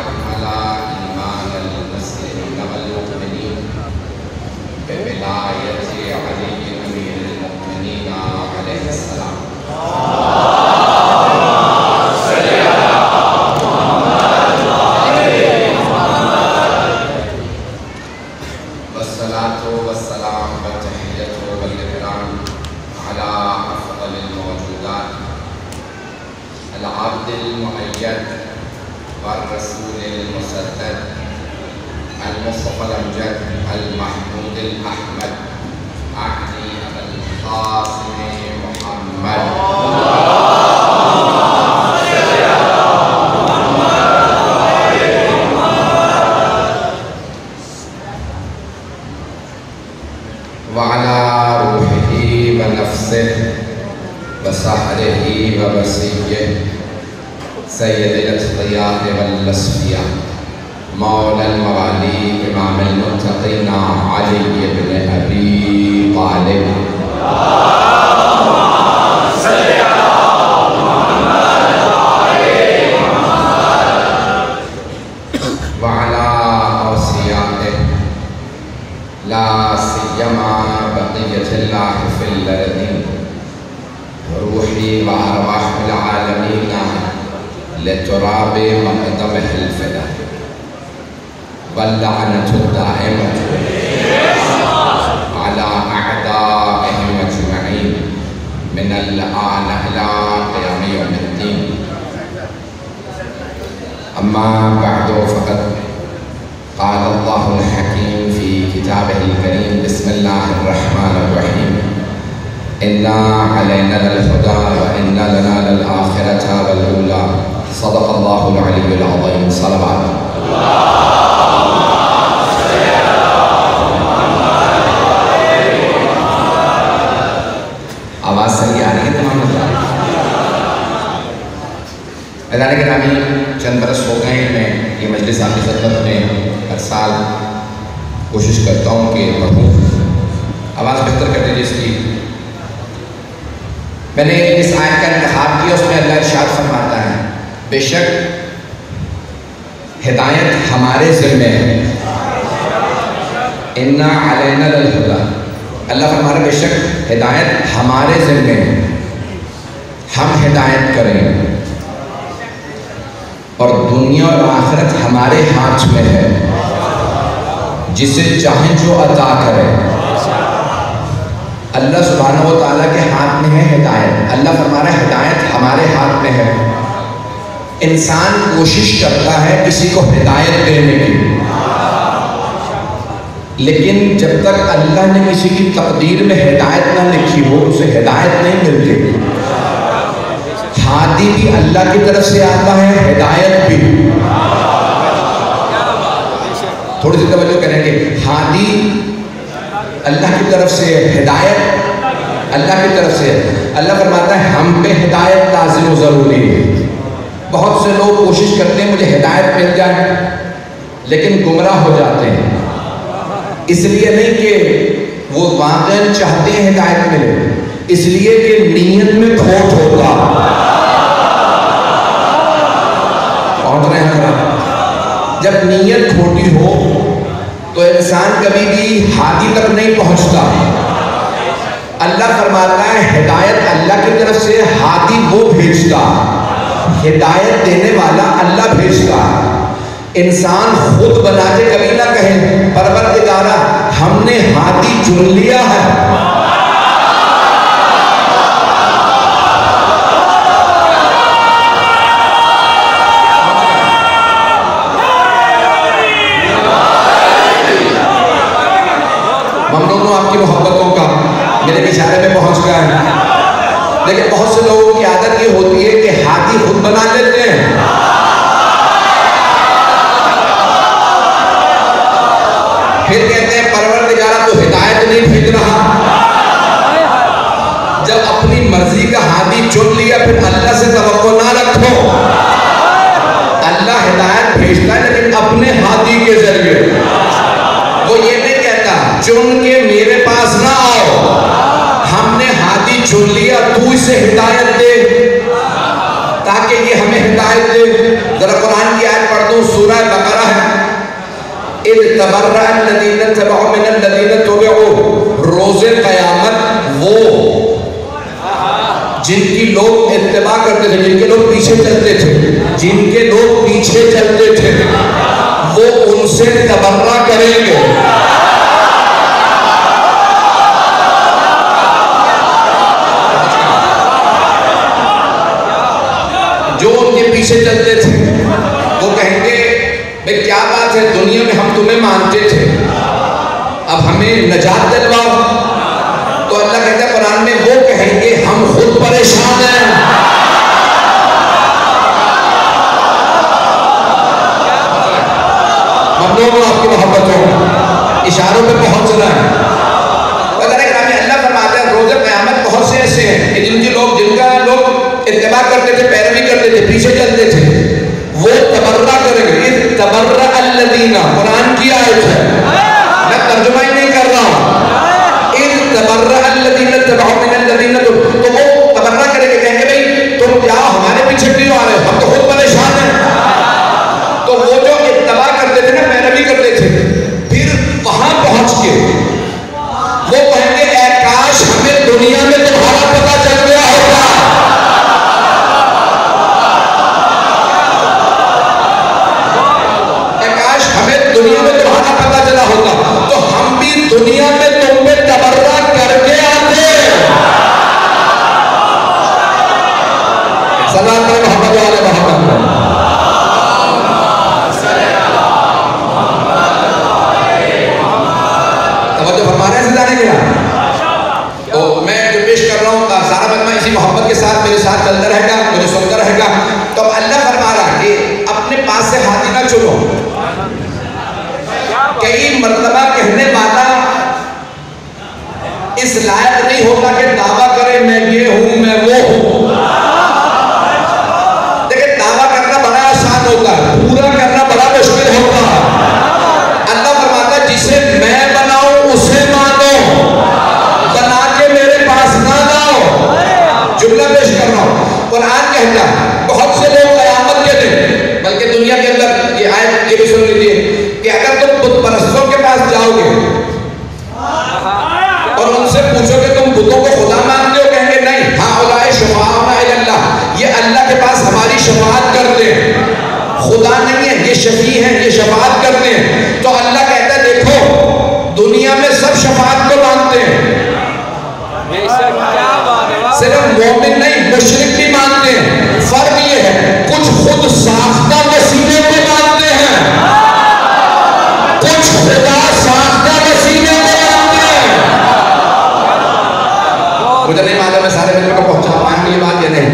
وأكمل إيمان المسلمين والمؤمنين بولاية علي أمير المؤمنين عليه السلام. والصلاة والسلام والتحية والإكرام على أفضل الموجودات العبد المؤيد والرسول المسدد المصطفى الأمجد المحمود الأحمد أعني أبا القاسم محمد وعلى روحه ونفسه وسحره وبصيه سيد الأتقياء والأصفياء مولى الموالي إمام المتقين علي بن أبي طالب وعلى أوصيائه لا سيما بقية الله في الأرض روحي وأرواح العالمين لتراب مقدمه الفداء واللعنة الدائمة على أعدائهم أجمعين من الآن إلى قيام يوم الدين. أما بعد فقد قال الله الحكيم في كتابه الكريم بسم الله الرحمن الرحيم إنا علينا للهدى وإنا لنا للآخرة والأولى صدق الله العلي العظيم. صلوات آواز صحیح آ رہی ہے تمام لوگ؟ ادارے گرامی چند برس ہو گئے ہیں میں یہ مجلس آپ کی خدمت میں ہر سال کوشش کرتا ہوں کہ پڑھوں. آواز بہتر کر دیجیے اس کی. میں نے اس آیت کا انتخاب کیا، اس میں اللہ ارشاد فرماتا ہے بے شک ہدایت ہمارے ذمہ ہے. اِنَّا عَلَيْنَا لَلْهُدَى. اللہ فرما رہا ہے بے شک ہدایت ہمارے ذمہ ہے، ہم ہدایت کریں اور دنیا اور آخرت ہمارے ہاتھ میں ہے، جسے چاہیں جو عطا کرے. اللہ سبحانہ و تعالیٰ کے ہاتھ میں ہے ہدایت. اللہ فرما رہا ہے ہدایت ہمارے ہاتھ میں ہے. انسان کوشش کرتا ہے کسی کو ہدایت دینے کی، لیکن جب تک اللہ نے کسی کی تقدیر میں ہدایت نہ لکھی ہو اسے ہدایت نہیں ملتی. ہادی بھی اللہ کی طرف سے آتا ہے، ہدایت بھی. تھوڑی سی توجہ کریں گے. ہادی اللہ کی طرف سے، ہدایت اللہ کی طرف سے. اللہ فرماتا ہے ہم پہ ہدایت لازم و ضروری ہے. بہت سے لوگ کوشش کرتے ہیں مجھے ہدایت مل جائے، لیکن گمراہ ہو جاتے ہیں. اس لیے نہیں کہ وہ واقعاً چاہتے ہیں ہدایت ملے، اس لیے کہ نیت میں کھوٹ ہوگا. پہنچ رہے ہیں ذرا؟ جب نیت کھوٹی ہو تو انسان کبھی بھی ہادی تک نہیں پہنچتا. اللہ فرماتا ہے ہدایت اللہ کی طرف سے، ہادی وہ بھیجتا، ہدایت دینے والا اللہ بھیجتا. انسان خود بنا کے کبھی نہ کہے پروردگارا ہم نے ہادی چن لیا ہے. ممنون ہوں آپ کی محبتوں کا، میرے اشارے میں پہنچ گیا ہے. لیکن بہت سے لوگوں کی عادت یہ ہوتی ہے کہ ہادی خود بنا لیتے ہیں. پھر کہتے ہیں پروردگارہ تو ہدایت نہیں بھیج رہا. جب اپنی مرضی کا ہادی چن لیا پھر اللہ سے توقع نہ رکھو. اللہ ہدایت بھیجتا ہے لیکن اپنے ہادی کے ذریعے. وہ یہ نہیں کہتا چن کے میرے پاس نہ آؤ، ہم نے ہادی چن لیا تو اسے ہدایت دے تاکہ یہ ہمیں ہدایت دے. ذرا قرآن کی آیت پڑھ دوں. سورہ بقرہ ہے، اذ تبرأ الذین اتبعوا من الذین اتبعوا، روز قیامت وہ جن کی لوگ اتباع کرتے تھے، جن کے لوگ پیچھے چلتے تھے، جن کے لوگ پیچھے چلتے تھے، وہ ان سے تبرہ کریں گے. جو ان کے پیچھے چلتے تھے وہ کہیں گے بھئی کیا بات ہے، دنیا میں ہم تمہیں مانتے تھے، اب ہمیں نجات دلواؤ. تو اللہ کہتا ہے قرآن میں، وہ کہیں گے ہم خود پریشان ہیں. ممنون ہوں آپ کی محبتوں، اشاروں پہ پہنچ رہا ہے. اللہ فرماتا ہے روز قیامت بہت سے ایسے ہیں کہ جن کا لوگ اتباع کرتے تھے، پیروی کرتے تھے، پیچھے چلتے تھے، وہ تبرہ کریں گے. اذ تبرأ الذین، قرآن کی آیت ہے، میں ترجمہ ہی نہیں کر رہا ہوں. اذ تبرأ الذین اتبعوا من الذین، تو وہ تبرہ کریں گے، کہیں گے بھئی تم کیا ہمارے پیچھے کیوں آ رہے ہو، ہم تو خود پریشان ہیں. تو وہ جو اتباع کرتے تھے نا، پیروی کرتے تھے، پھر وہاں پہنچ کے وہ کہیں گے اے کاش ہمیں دنیا میں تمہارا پتہ چل گیا ہوگا. اے کاش ہمیں دنیا میں تمہارا پتہ چلا ہوگا تو ہم بھی دنیا میں تم پہ تبرہ کر کے آتے. صلاۃ محمد علی محمد. تو میں جو پیش کر رہا ہوں سارا مجمع اسی محبت کے ساتھ میرے ساتھ چلتا رہے گا، مجھے سنتا رہے گا. تو اللہ فرما رہا کہ اپنے پاس سے ہاتھی نہ چنو. کئی مرتبہ کہنے والا اس لائق نہیں ہوتا کہ دعویٰ کرے میں یہ ہوں میں وہ ہوں. دیکھیں دعویٰ کرنا بڑا آسان ہوتا ہے، پورا کرنا بڑا مشکل ہوتا ہے. اللہ فرماتا ہے جسے میں بناؤں اسے مانو، بنا کے میرے پاس نہ لاؤ. جملہ پیش کر رہا ہوں، قرآن کہتا ہے بہت سے لوگ قیامت کے دن، بلکہ دنیا کے اندر یہ آیت یہ بھی سن لیجیے کہ اگر تم بت پرستوں کے پاس جاؤ گے اور ان سے پوچھو کہ تم بتوں کو خدا مانتے ہو، کہیں گے نہیں، ہاں اولئک شفاعنا الی اللہ، یہ اللہ کے پاس ہماری شفاعت کرتے ہیں، خدا نہیں ہے، یہ شفیع ہیں، یہ شفاعت کرتے ہیں. تو اللہ کہتا ہے دیکھو دنیا میں سب شفاعت کو مانتے ہیں، صرف مومن نہیں مشرک بھی مانتے ہیں. فرق یہ ہے کچھ خود ساختہ وسیلے کو مانتے ہیں، کچھ خدا ساختہ وسیلے کو مانتے ہیں. مجھے نہیں معلوم میں سارے ملنے کو پہنچا پائیں گے یہ بات یا نہیں،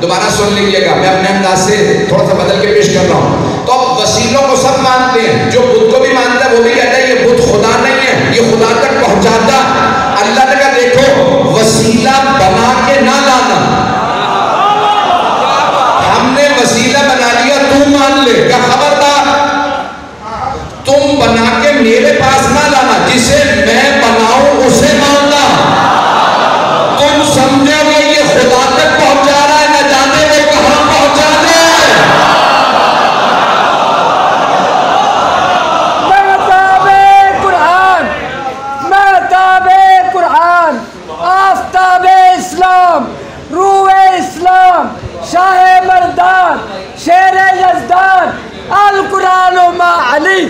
دوبارہ سن لیجیے گا. میں اپنے انداز سے تھوڑا سا بدل کے پیش کر رہا ہوں. تو اب وسیلوں کو سب مانتے ہیں، جو بت کو بھی مانتا ہے وہ بھی کہتا ہے یہ بت خدا نہیں ہے، یہ خدا تک پہنچاتا. اللہ نے کہا دیکھو وسیلہ بنا کے نہ لانا، ہم نے وسیلہ بنا لیا تو مان لے. کیا خبردار تم بنا کے میرے پاس نہ لانا، جسے میں بناؤں اسے ماننا. تم سمجھو گے یہ خدا تک پہنچا رہا ہے، نہ جانے وہ کہاں پہنچا دے. آفتاب اسلام، روح اسلام، شاہ مردان، شیر یزدان، القرآن ما علی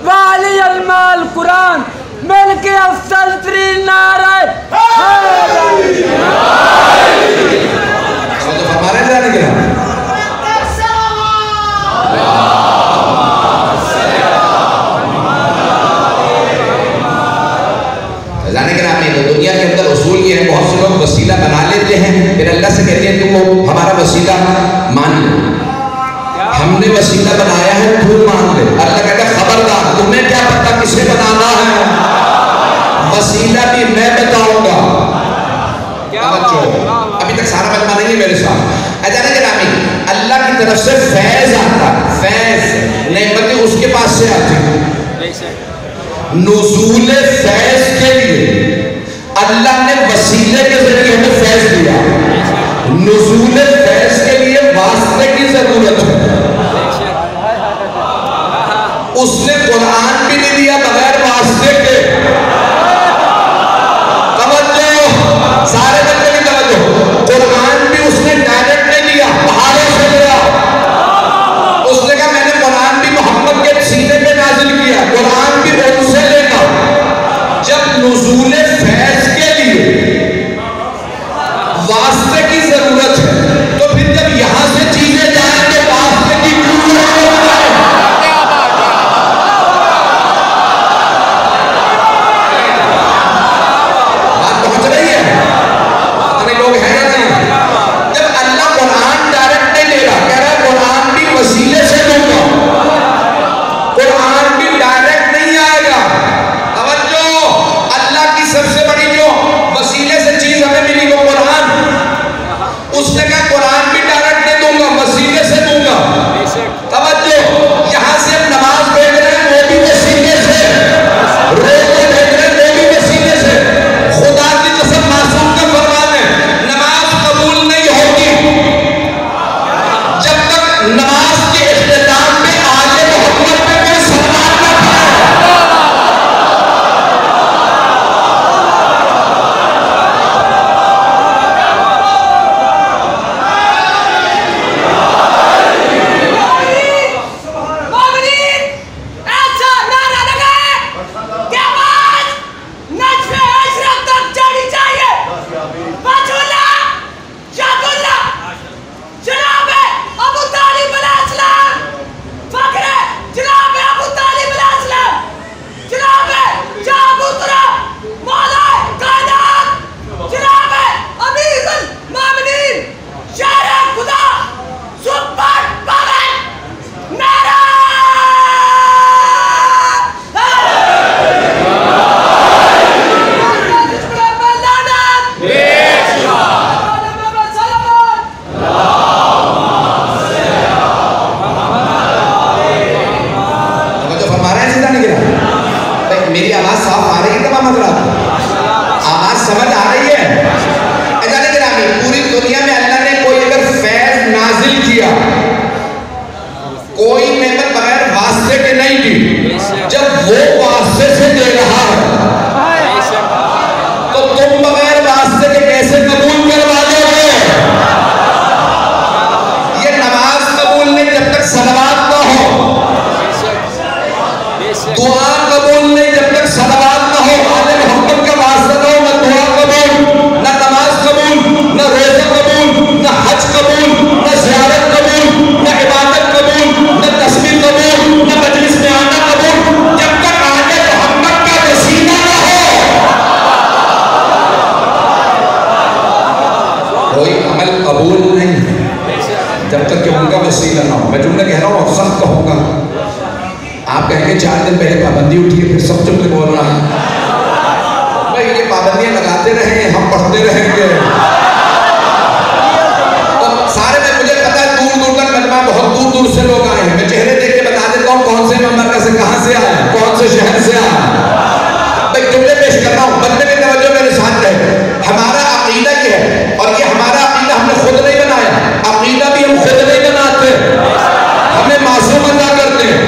وعلی الما القرآن، مل کے افضل ترین نعرہ ہمارے جانے کے نام جانے کے نام میں دنیا کے اندر اصول یہ ہے، بہت سے لوگ وسیلہ بنا لیتے ہیں، پھر اللہ سے کہتے ہیں تم ہمارا وسیلہ مان لو، ہم نے وسیلہ بنایا ہے تو مان لے. اللہ کہتا ہے خبردار تمہیں کیا پتا کسے بنانا ہے، وسیلہ بھی میں بتاؤں گا. ابھی تک سارا مجمع نہیں ہے میرے ساتھ. جانے کے نام اللہ کی طرف سے فیض آتا ہے، فیض نعمتیں اس کے پاس سے آتی ہیں. نزول فیض کے لیے اللہ نے وسیلے کے ذریعے ہمیں فیض دیا. نزول فیض کے لیے واسطے کی ضرورت ہے. اس نے قرآن بھی نہیں دیا بغیر واسطے کے. توجہ سارے بچے کی توجہ. قرآن بھی اس نے ڈائریکٹ نہیں دیا, پہاڑوں سے دیا. اس نے کہا میں نے قرآن بھی محمد کے سینے پہ نازل کیا, قرآن بھی ان سے لینا. جب نزول فیض کے لیے واسطے کی ضرورت ہے تو پھر جب یہاں سے چیزیں جائیں تو واسطے کی ضرورت ہے. بات پہنچ رہی ہے؟ اتنے لوگ ہیں یا نہیں؟ جب اللہ قرآن ڈائریکٹ نہیں دے رہا, کہہ رہا ہے قرآن بھی وسیلے سے دوں گا, قرآن بھی ڈائریکٹ نہیں آئے گا. توجہ, اللہ کی سب سے بڑی جو وسیلے سے چیز ہمیں ملی وہ قرآن. اس نے کہا قرآن بھی ڈائریکٹ نہیں دوں گا, وسیلے سے دوں گا. توجہ, یہاں سے ہم نماز بھیج رہے ہیں وہ بھی وسیلے سے, روزے بھیج رہے ہیں وہ بھی وسیلے سے. خدا کی قسم معصوم کا فرمان ہے, نماز قبول نہیں ہوگی جب تک نماز کے اختتام میں آل محمد پہ کوئی سلام نہ پڑے. میری آواز صاف آ رہی ہے تمام حضرات؟ آواز سمجھ آ رہی ہے؟ اجازت گرامی, پوری دنیا میں اللہ نے کوئی اگر فیض نازل کیا, کوئی نعمت بغیر واسطے کے نہیں دی. جب وہ واسطے سے دے رہا ہے تو تم بغیر واسطے کے کیسے قبول کروا دو گے؟ یہ نماز قبول نہیں جب تک صلوات نہ ہو, دعا قبول نہیں جب تک صلوات نہ ہو, آل محمد کا واسطہ نہ ہو. نہ دعا قبول, نہ نماز قبول, نہ روزہ قبول, نہ حج قبول, نہ زیارت قبول, نہ عبادت قبول, نہ تسبیح قبول, نہ مجلس میں آنا قبول جب تک آل محمد کا وسیلہ نہ ہو. کوئی عمل قبول نہیں جب تک کہ ان کا وسیلہ نہ ہو. میں جملہ کہہ رہا ہوں اور سخت کہوں گا, آپ کہیں گے 4 دن پہلے پابندی اٹھی ہے پھر سب چپ کے بول رہا ہے. بھائی یہ پابندیاں لگاتے رہیں, ہم پڑھتے رہیں گے. تو سارے میں مجھے پتا ہے دور دور تک مجمع بہت دور دور سے لوگ آئے ہیں. میں چہرے دیکھ کے بتا دیتا ہوں کون سے مملکت سے, کہاں سے آئے, کون سے شہر سے آئے. بھائی جملے پیش کر رہا ہوں, بندے کی توجہ میرے ساتھ رہے. ہمارا عقیدہ یہ ہے, اور یہ ہمارا عقیدہ ہم نے خود نہیں بنایا, عقیدہ بھی ہم خود نہیں بناتے, ہمیں معصوم ادا کرتے ہیں.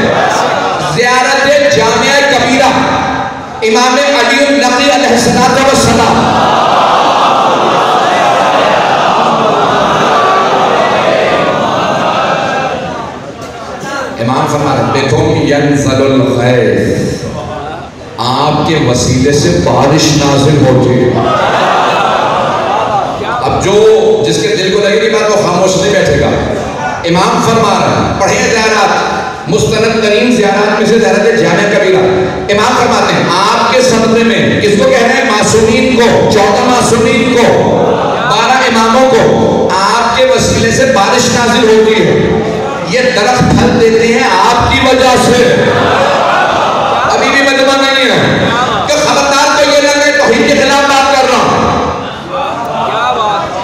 زیارت جامعہ کبیرہ امام علی النقی علیہ السلام, امام فرما رہے دیکھو ینزل الغیث, آپ کے وسیلے سے بارش نازل ہوتی ہے. اب جو جس کے دل کو لگے گی بات وہ خاموش نہیں بیٹھے گا. امام فرما رہے ہیں, پڑھیں زیارات, مستند ترین زیارات میں سے زیارت جامعہ کبیرہ. امام فرماتے ہیں آپ کے صدقے میں, کس کو کہہ رہے ہیں؟ معصومین کو, 14 معصومین کو, 12 اماموں کو, آپ کے وسیلے سے بارش نازل ہوتی ہے. یہ درخت پھل دیتے ہیں آپ کی وجہ سے. ابھی بھی مجمع نہیں ہے کہ خبردار کو یہ نہ کہے توحید کے خلاف بات کر رہا ہوں,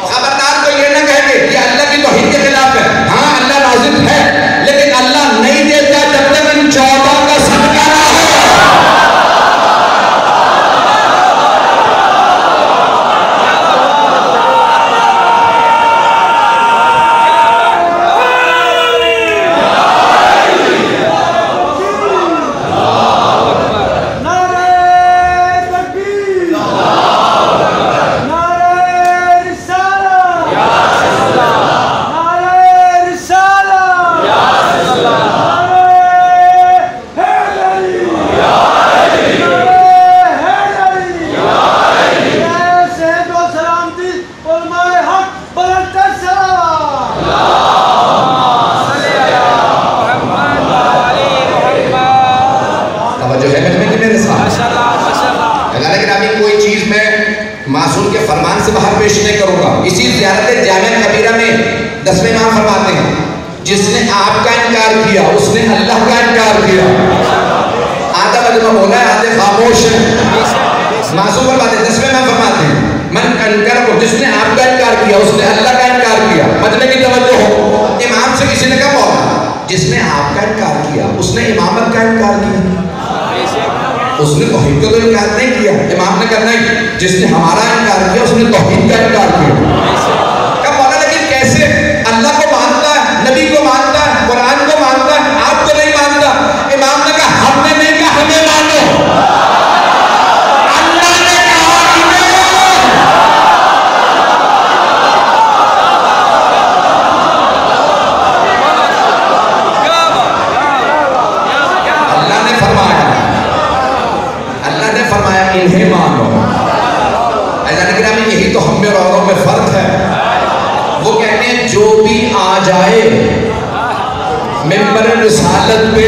خبردار کو یہ نہ کہے کہ یہ اللہ کی توحید کے خلاف ہے. ہاں اللہ نازل ہے, لیکن اللہ نہیں دیتا جب تک ان 14 کا صدقہ نہ ہو. توجہ ہے میں میرے ساتھ؟ اللہ گرامی کوئی چیز میں معصوم کے فرمان سے باہر پیش نہیں کروں گا. اسی زیارت جامع کبیرہ میں 10ویں امام فرماتے ہیں جس نے آپ کا انکار کیا اس نے اللہ کا انکار کیا. آدھا مجمع بولا ہے آدھے خاموش ہیں. معصوم فرماتے ہیں 10ویں امام فرماتے ہیں من انکر کو جس نے آپ کا انکار کیا اس نے اللہ کا انکار کیا. مجمع کی توجہ ہو. امام سے کسی نے کہا مولا جس نے آپ کا انکار کیا اس نے امامت کا انکار کیا. اس نے توحید کا تو انکار نہیں کیا. امام نے کہا نہیں جس نے ہمارا انکار کیا اس نے توحید کا انکار کیا. کہا مولا لیکن کیسے اللہ کو مانتا ہے نبی کو مانتا ہے قرآن کو مانتا ہے آپ کو نہیں مانتا. امام نے کہا ہم نے نہیں کہا ہمیں مانو. اللہ نے کہا انہیں مانو. عزیزان گرامی یہی تو ہم میں اور اوروں میں فرق ہے. وہ کہتے ہیں جو بھی آ جائے ممبر رسالت پہ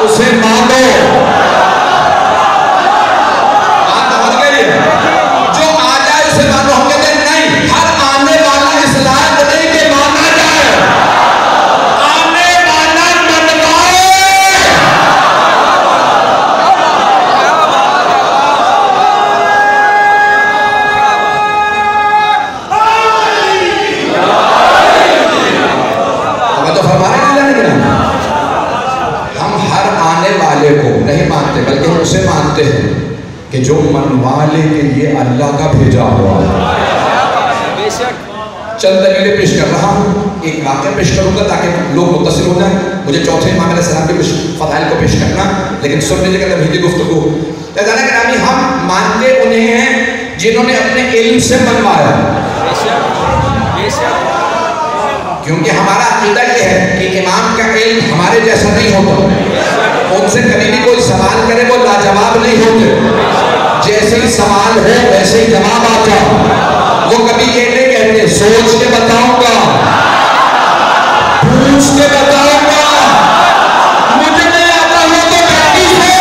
اسے مانو. بات سمجھ گئی ہے؟ جو آ جائے اسے مانو. ہم کہتے ہیں نہیں ہر آنے والا اس لائق نہیں کہ مانا جائے. آنے والا منوائے. کو نہیں مانتے بلکہ ہم اسے مانتے ہیں کہ جو منوا لے کہ یہ اللہ کا بھیجا ہوا. چند دلیلیں پیش کر رہا ہوں. ایک واقعہ پیش کروں گا تاکہ لوگ متصل ہو جائیں. مجھے چوتھے امام علیہ السلام کے کچھ فضائل کو پیش کرنا لیکن سن لیجیے کہ تمہیدی گفتگو. عزیزان گرامی ہم مانتے انہیں ہیں جنہوں نے اپنے علم سے منوایا. کیونکہ ہمارا عقیدہ یہ ہے کہ امام کا علم ہمارے جیسا نہیں ہوتا. ان سے کبھی بھی کوئی سوال کرے وہ لاجواب نہیں ہوتے. جیسے ہی سوال ہو ویسے ہی جواب آتا. وہ کبھی یہ نہیں کہتے سوچ کے بتاؤں گا پوچھ کے بتاؤں گا مجھے نہیں آتا ہو تو پریکٹس ہے.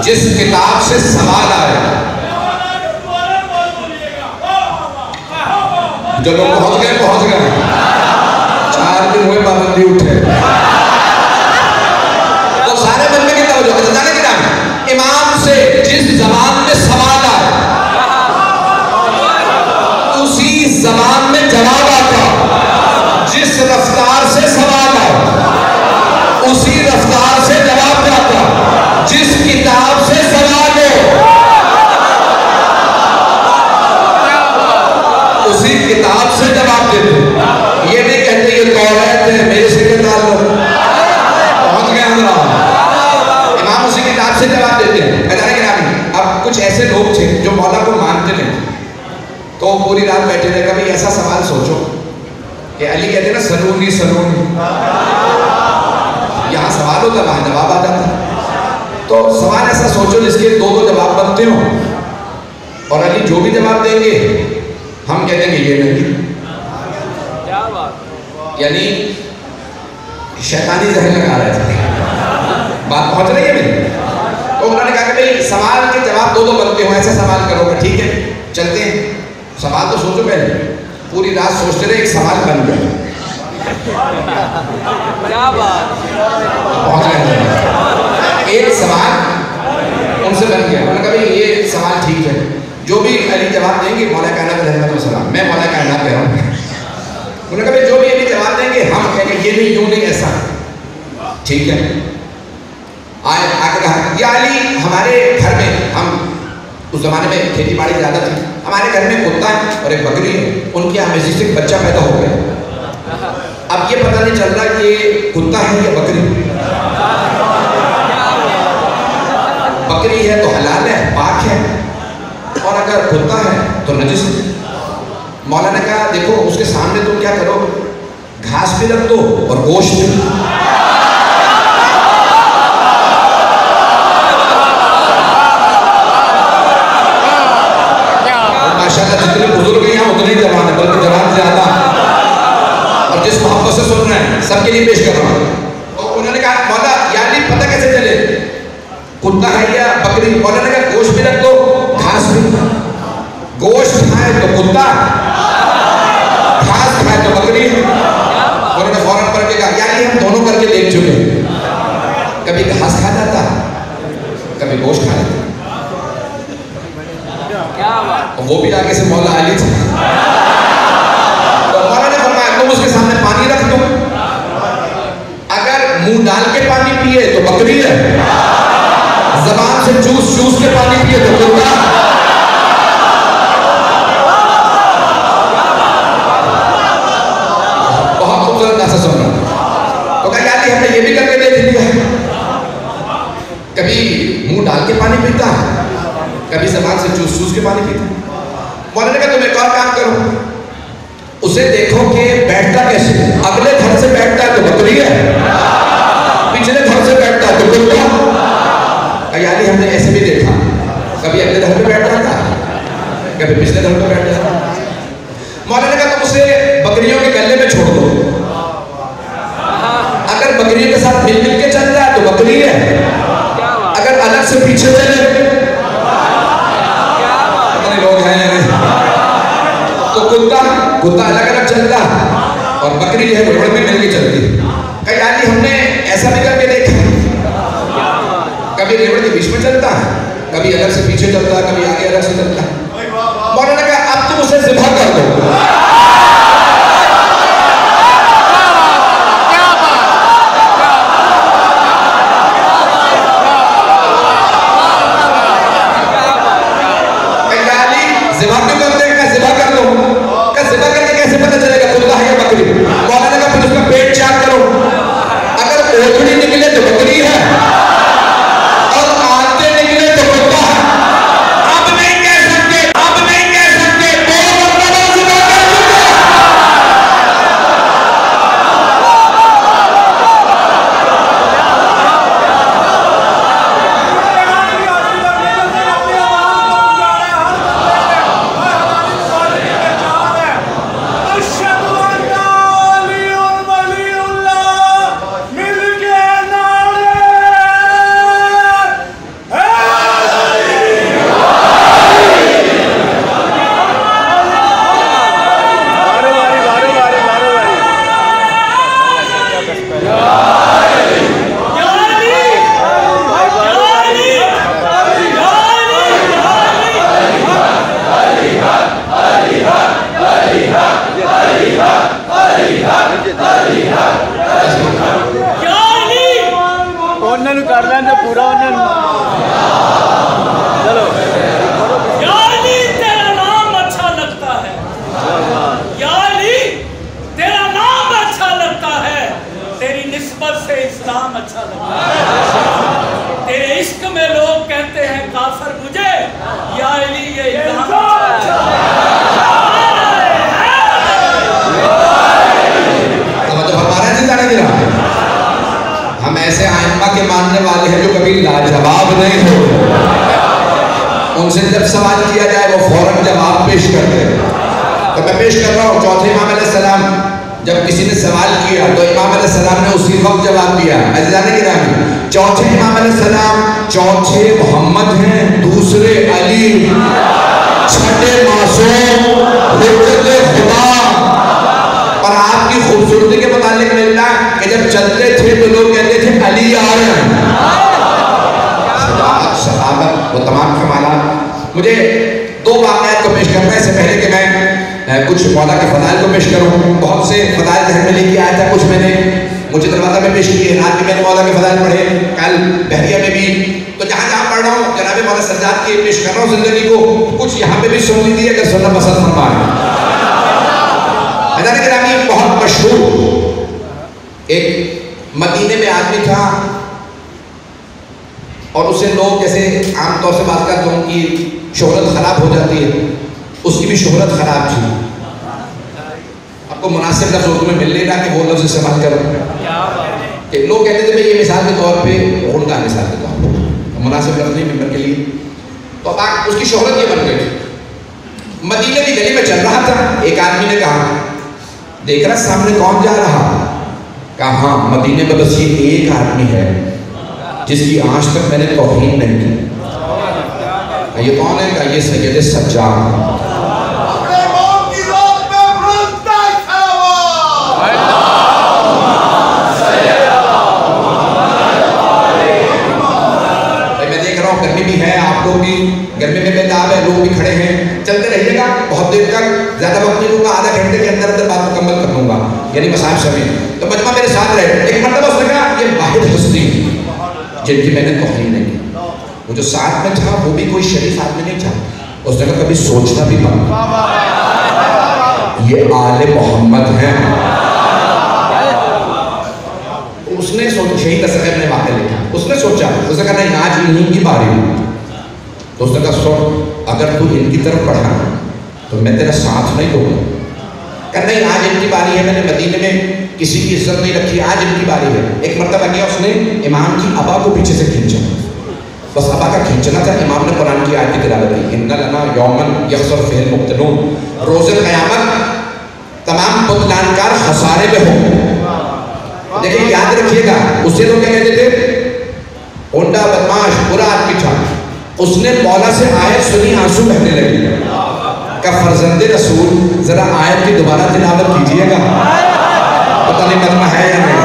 جس کتاب سے سوال آئے جو لوگ پہنچ گئے 4 دن ہوئے پابندی اٹھے تو سارے بندے کی توجہ جانے کی نام امام سے جس زبان میں سوال آئے اسی زبان میں جواب آتا. جس رفتار سے سوال آئے اسی رفتار سے جواب جاتا. جس کتاب سے سوال ہو اسی کتاب سے جواب دیتے. یہ نہیں کہتے یہ توریت ہے میرے سے کیا تعلق. پہنچ گئے حضرات. امام اسی کتاب سے جواب دیتے ہیں. اب کچھ ایسے لوگ تھے جو مولا کو مانتے نہیں تو پوری رات بیٹھے رہے. کبھی ایسا سوال سوچو کہ علی کہتے ہیں نا سلونی سلونی. یہاں سوال ہوتا وہاں جواب آ جاتا. تو سوال ایسا سوچو جس کے 2 جواب بنتے ہوں اور علی جو بھی جواب دیں گے ہم کہتے ہیں کہ یہ نہیں. یعنی شیطانی ذہن لگا رہے تھے. بات پہنچ رہی ہے میری. تو انہوں نے کہا کہ بھئی سوال کے جواب 2 بنتے ہوں ایسا سوال کرو گا. ٹھیک ہے چلتے ہیں. سوال تو سوچو پہلے. پوری رات سوچتے رہے ایک سوال بن گیا. پہنچ گئے. ایک سوال ان سے بن گیا. انہوں نے کہا بھئی یہ سوال ٹھیک ہے جو بھی علی جواب دیں گے مولا کائنات رحمت والسلام میں مولا کائنات کہہ رہا ہوں. انہوں نے کہا بھئی جو بھی علی جواب دیں گے ہم کہیں گے یہ نہیں یوں نہیں ایسا. ٹھیک ہے. آئے آ کے کہا یا علی ہمارے گھر میں ہم اس زمانے میں کھیتی باڑی زیادہ تھی. ہمارے گھر میں کتا ہے اور ایک بکری ہے. ان کی ہمیشہ سے ایک بچہ پیدا ہو گیا. اب یہ پتہ نہیں چل رہا کہ یہ کتا ہے یا بکری. بکری ہے تو حلال ہے پاک ہے اور اگر کتا ہے تو نجس ہے. مولا نے کہا دیکھو اس کے سامنے تم کیا کرو، گھاس بھی رکھ دو اور گوشت بھی. ماشاءاللہ جتنے بزرگ ہیں یہاں اتنے ہی جوان ہیں، بلکہ جوان زیادہ، اور جس محبت سے سن رہے ہیں سب کے لیے پیش کر رہا ہوں. تو انہوں نے کہا مولا یعنی پتہ کیسے چلے کتا ہے یا بکری؟ مولا نے کہا گوشت بھی رکھ دو گھاس بھی. گوشت کھائے تو کتا، گھاس کھائے تو بکری. انہوں نے فوراً کر کے کہا یعنی ہم دونوں کر کے دیکھ چکے، کبھی گھاس کھا جاتا کبھی گوشت کھا جاتا. وہ بھی آگے سے مولا علی تھے. تو مولا نے فرمایا تم اس کے سامنے پانی رکھ دو، اگر منہ ڈال کے پانی پیے تو بکری ہے، زبان سے چوس چوس کے پانی پیے تو کتا. بہت خوبصورت ایسا سن رہا. تو کہا یعنی ہم نے یہ بھی کر کے دیکھ لیا، کبھی منہ ڈال کے پانی پیتا کبھی زبان سے چوس چوس کے پانی پیتا. مولا نے کہا تم ایک اور کام کرو، اسے دیکھو کہ بیٹھتا کیسے، اگلے گھر سے بیٹھتا ہے تو بکری ہے، پچھلے گھر سے بیٹھتا ہے تو کتا. یعنی ہم نے ایسے بھی دیکھا، کبھی اگلے گھر پہ بیٹھ رہا تھا کبھی پچھلے گھر پہ بیٹھ رہا تھا. مولا نے کہا تم اسے بکریوں کے گلے میں چھوڑ دو، اگر بکریوں کے ساتھ مل مل کے چل رہا ہے تو بکری ہے، اگر الگ سے پیچھے چلے لوگ ہیں تو کتا الگ الگ چلتا اور بکری جو ہے بڑبڑ میں مل کے چلتی. کہ یعنی ہم نے ایسا بھی کر کے دیکھا، کبھی ریوڑ کے بیچ میں چلتا کبھی الگ سے پیچھے چلتا کبھی آگے الگ سے چلتا. مولا نے کہا اب تم اسے ذبح کر دو. ان سے جب سوال کیا جائے وہ فوراً جواب پیش کرتے ہیں. تو میں پیش کر رہا ہوں چوتھے امام علیہ السلام جب کسی نے سوال کیا تو امام علیہ السلام نے اسی وقت جواب دیا. عزیزان گرامی چوتھے امام علیہ السلام چوتھے محمد ہیں، دوسرے علی، چھٹے معصوم، حجت خدا. اور آپ کی خوبصورتی کے متعلق ملنا کہ جب چلتے تھے تو لوگ کہتے تھے علی آ رہے ہیں. صحابت وہ تمام کمالات. مجھے دو واقعات کو پیش کرنا ہے اس سے پہلے کہ میں کچھ مولا کے فضائل کو پیش کروں. بہت سے فضائل ذہن میں لے کے آیا تھا، کچھ میں نے مجھے دروازہ میں پیش کیے. رات میں نے مولا کے فضائل پڑھے، کل بحریہ میں بھی. تو جہاں جہاں پڑھ رہا ہوں جناب مولا سجاد کی پیش کر رہا ہوں زندگی کو. کچھ یہاں پہ بھی سن لیجیے اگر سننا پسند فرمائیں. حضرت گرامی بہت مشہور ایک مدینے میں آدمی تھا اور اسے لوگ جیسے عام طور سے بات کرتے ہیں ان کی شہرت خراب ہو جاتی ہے، اس کی بھی شہرت خراب تھی. کوئی مناسب لفظ اردو میں مل لے رہا کہ وہ لفظ استعمال کرو. کہ لوگ کہتے تھے بھائی یہ مثال کے طور پہ اونٹا مثال کے طور پہ مناسب لفظ نہیں ممبر کے لیے. تو اب اس کی شہرت یہ بن گئی. مدینے کی گلی میں چل رہا تھا, ایک آدمی نے کہا دیکھ رہا سامنے کون جا رہا؟ کہا ہاں مدینے میں بس یہ ایک آدمی ہے جس کی آج تک میں نے توہین نہیں کی. یہ کون ہے؟ کہا یہ سید سجاد. گرمی بھی ہے, آپ لوگ بھی گرمی میں بیتاب ہے, لوگ بھی کھڑے ہیں, چلتے رہیے گا. بہت دیر تک زیادہ وقت نہیں لوں گا, آدھا گھنٹے کے اندر بات مکمل کر لوں گا, یعنی مصاحب سمیت. تو مجمع میرے ساتھ رہے. ایک مرتبہ اس نے کہا یہ واحد ہستی جن کی میں نے توہین نہیں کی. وہ جو ساتھ میں تھا وہ بھی کوئی شریف آدمی نہیں تھا. اس نے کہا کبھی سوچنا بھی بند, یہ آل محمد ہیں. اس نے شہید اصغر نے واقع لکھا, اس نے سوچا, اس نے کہا نہیں آج انہیں کی باری ہے. تو اس نے کہا سن, اگر تو ان کی طرف پڑھا تو میں تیرا ساتھ نہیں دوں گا. کہ نہیں آج ان کی باری ہے, میں نے مدینے میں کسی کی عزت نہیں رکھی, آج ان کی باری ہے. ایک مرتبہ کیا اس نے امام کی ابا کو پیچھے سے کھینچا, بس ابا کا کھینچنا تھا. امام نے قرآن کی آیت کی تلاوت کی, ان لنا یومن یخسر فیہ المبطلون, روز قیامت تمام بطلانکار خسارے میں ہوں. دیکھیں یاد رکھیے گا, اسے تو کیا کہتے تھے؟ اونڈا بدماش برا آدمی تھا. اس نے مولا سے آیت سنی, آنسو بہنے لگی. کہ فرزند رسول ذرا آیت کی دوبارہ تلاوت کیجئے گا, پتہ نہیں مجمع ہے یا نہیں.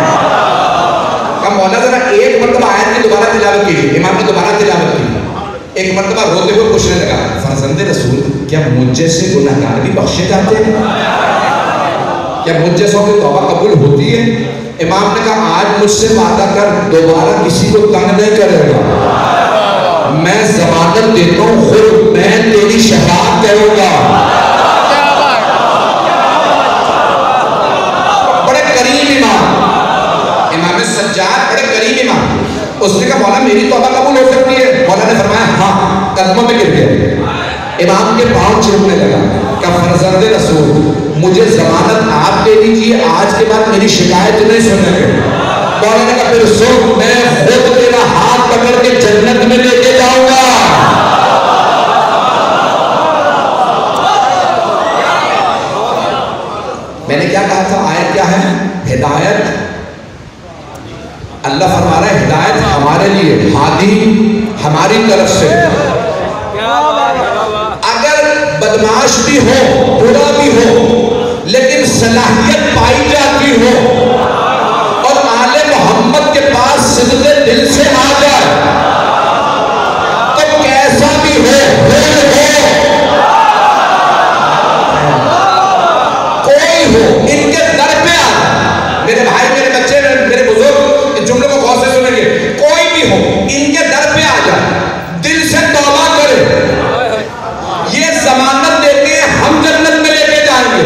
کہ مولا ذرا ایک مرتبہ آیت کی دوبارہ تلاوت کیجئے. امام نے دوبارہ تلاوت کی. ایک مرتبہ روتے ہوئے پوچھنے لگا, فرزند رسول کیا مجھ جیسے گناہگار بھی بخشے جاتے ہیں؟ کیا مجھ جیسوں کی توبہ قبول ہوتی ہے؟ امام نے کہا آج مجھ سے وعدہ کر دوبارہ کسی کو تنگ نہیں کرے گا. میں ضمانت دیتا ہوں خود میں تیری شفاعت کروں گا. بڑے کریم امام, امام سجاد بڑے کریم امام. اس نے کہا مولا میری توبہ قبول ہو سکتی ہے؟ مولا نے فرمایا ہاں. قدموں میں گر گیا, امام کے پاؤں چومنے لگا. کہ فرزند رسول مجھے ضمانت آپ دے دیجیے, آج کے بعد میری شکایت نہیں سنیں گے. مولا نے کہا پھر سن, میں خود تیرا ہاتھ پکڑ کے جنت میں لے کے جاؤں گا. میں نے کیا کہا تھا؟ آیت کیا ہے؟ ہدایت. اللہ فرما رہا ہے ہدایت ہمارے لیے, ہادی ہماری طرف سے. اگر بدماش بھی ہو, برا بھی ہو, لیکن صلاحیت پائی جاتی ہو اور آل محمد کے پاس صدق دل سے آ جائے تو کیسا بھی ہو, کوئی ہو, ان کے در پہ آ. میرے بھائی, میرے بچے, میرے بزرگ اس جملے کو غور سے سنیں گے. کوئی بھی ہو ان کے در پہ آ جائے, دل سے توبہ کرے, یہ ضمانت دے کے ہم جنت میں لے کے جائیں گے.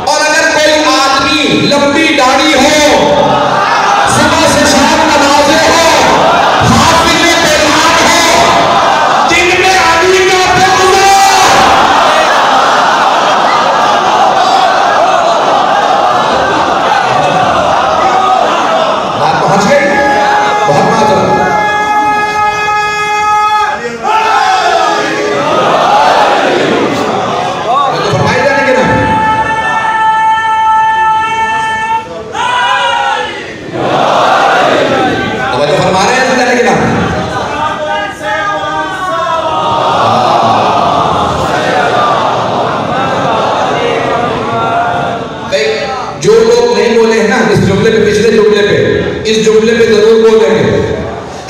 اور اگر کوئی آدمی لمبی داڑھی ہو, صبح سے شام نمازیں ہو, حافظ قرآن ہو, دن میں علی کا پہ بات پہنچ گئی. بہت معذرت. جو لوگ نہیں بولے ہیں نا اس جملے پہ, پچھلے جملے پہ, اس جملے پہ ضرور بولیں گے.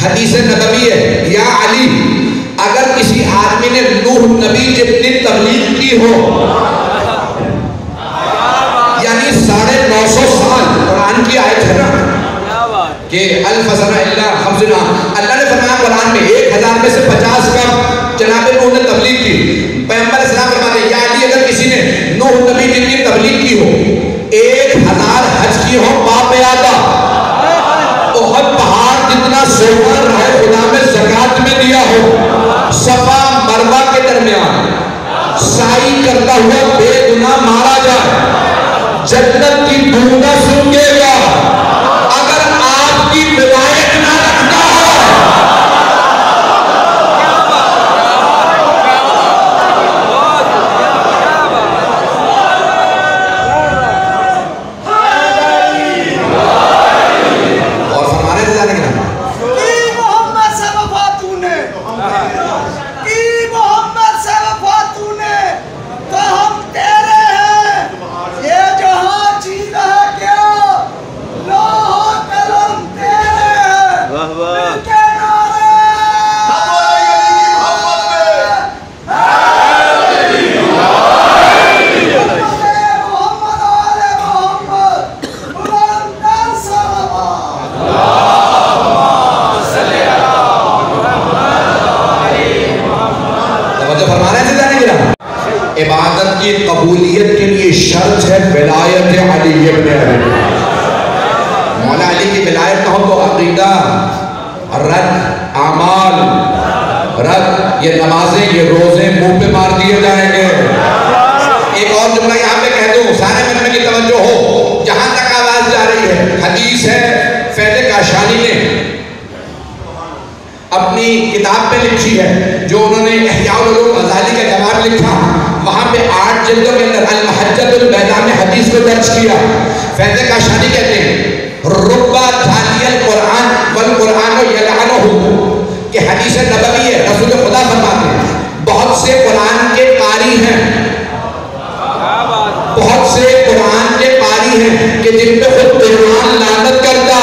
حدیث نبوی ہے, یا علی اگر کسی آدمی نے نوح نبی جتنی تبلیغ کی ہو, یعنی 950 سال, قرآن کی آیت ہے نا کہ الف سنہ الا 50, اللہ نے فرمایا قرآن میں 1000 میں سے 50 کا جناب نوح نے تبلیغ کی. پیغمبر اسلام فرماتے ہیں یا علی اگر کسی نے نوح نبی جتنی تبلیغ کی ہو, 1000 حج کی ہو باقیادہ, احد پہاڑ جتنا سونا رہے خدا میں زکات میں دیا ہو, صفا مروہ کے درمیان سعی کرتا ہوا بے گناہ مارا جائے, جنت کی دھوندا سونگے گا اگر آپ کی ولایت نہ رکھتا ہے. اور فرمانے سے جانے کے نام محمد سے وفاتوں نے محمد سے وفاتوں نے تو ہم تیرے ہیں. یہ جہاں چیز ہے کیا لوح قلم تیرے ہیں. مل کے نعرے محمد آل محمد بلندر صلوات. توجہ فرمانے سے جانے کے نام عبادت کی قبولیت کے لیے شرط ہے ولایت علی ابن ابی. مولا علی کی ولایت نہ ہو تو عقیدہ رد، اعمال رد، یہ نمازیں یہ روزے منہ پہ مار دیے جائیں گے. ایک اور جملہ یہاں پہ کہہ دوں سارے مجمع کی توجہ ہو جہاں تک آواز جا رہی ہے. حدیث ہے فیض کاشانی نے اپنی کتاب پہ لکھی ہے جو انہوں نے احیاء العلوم غزالی کا جواب لکھا. وہاں پہ 8 جلدوں کے اندر المحجۃ البیضاء میں حدیث کو درج کیا. فیض کاشانی کہتے ہیں ربا تالی القرآن والقرآن یلعنہ، کہ حدیث نبوی ہے، رسول خدا فرماتے ہیں بہت سے قرآن کے قاری ہیں، بہت سے قرآن کے قاری ہیں کہ جن پہ خود قرآن لعنت کرتا.